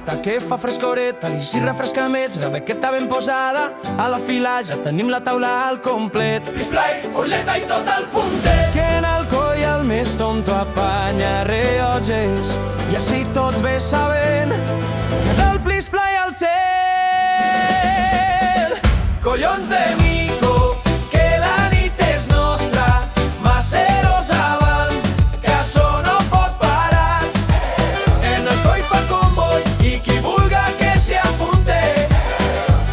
horeta que fa frescoreta i si refresca més, rebequeta ben posada. A la fila ja tenim la taula al complet. Display, orleta i tot el puntet. Que en el coll el més tonto apanya rellotges i així tots bé sabent que del Plisplay al cel. Collons de mico, que la nit és nostra. Maceros avant, que açò no pot parar. En el coll fa comboi i qui vulga que s'hi apunte.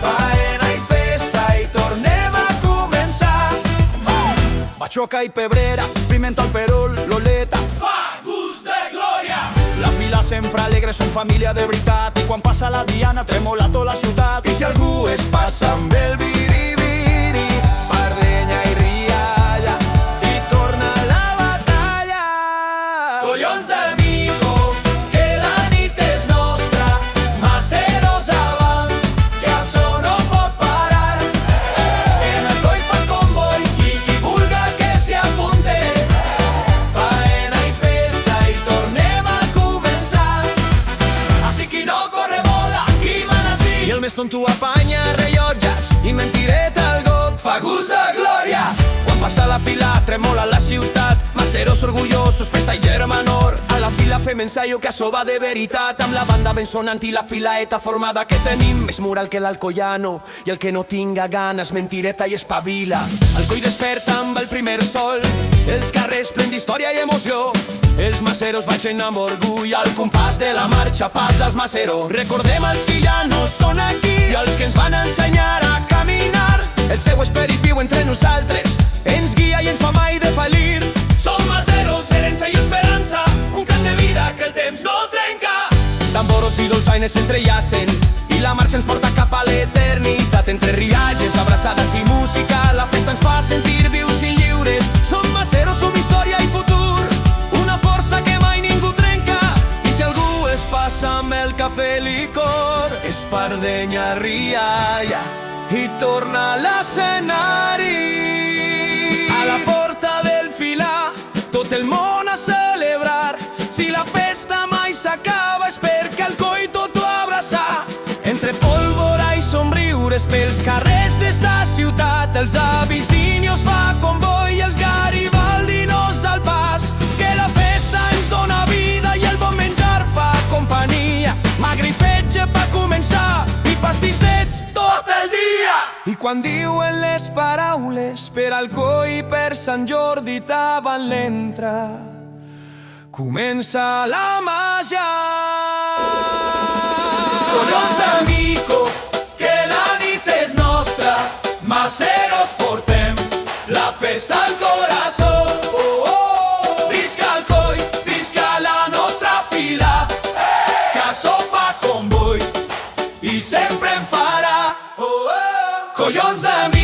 Faena i festa i tornem a començar. Bachoca i pebrera, pimenta al perol, l'oleta. Fa gust de glòria. La fila sempre alegre, som família de veritat. I quan passa la diana tremola tota la ciutat. I si algú es passa amb el biribiri, espardenya i rialla i torna la batalla. collons de mico, que la nit és nostra. Maceros avant, que açò no pot parar. En el coll fa comboi i qui vulga que s'hi apunte. Faena i festa i tornem a començar. Així qui no corre vola, qui mana sí. I el més tonto apanya rellotges i mentireta al got. Fa gust de glòria. Quan passa la fila tremola la ciutat. Maceros orgullosos, festa i germanor. A la fila fem ensaio que açò va de veritat. Amb la banda ben sonant i la filaeta formada que tenim. Més mural que l'Alcoyano i el que no tinga ganes mentireta i espavila. El coll desperta amb el primer sol. Els carrers plen d'història i emoció. Els maceros baixen amb orgull al compàs de la marxa pas als maceros. Recordem els que ja no són aquí i els que ens van ensenyar a caminar. El seu esperit viu entre nosaltres, ens guia i ens fa mai defallir. Som maceros, herència i esperança, un cant de vida que el temps no trenca. Tamboros i dolçaines s'entrellacen i la marxa ens porta cap a l'eternitat. Entre rialles, abraçades i música, la festa ens fa sentir vius i lliures. Som maceros, som història i futur, una força que mai ningú trenca. I si algú es passa amb el cafè licor, espardenya, rialla i torna a l'escenari. A la porta del filar, tot el món a celebrar. Si la festa mai s'acaba és perquè el coll tot ho abraçar. Entre pólvora i somriures pels carrers d'esta ciutat, els abissinios fa comboi i els garibaldinos al pas. Que la festa ens dona vida i el bon menjar fa companyia. Magre i fetge pa començar i pastissets tot el dia. I quan diuen les paraules per al coll i per Sant Jordi davant l'entra, comença la màgia. Collons de mico, que la nit és nostra. Maceros portem la festa al corazó. Visca el coll, visca la nostra fila, que açò fa comboi i sempre en farà. Collons de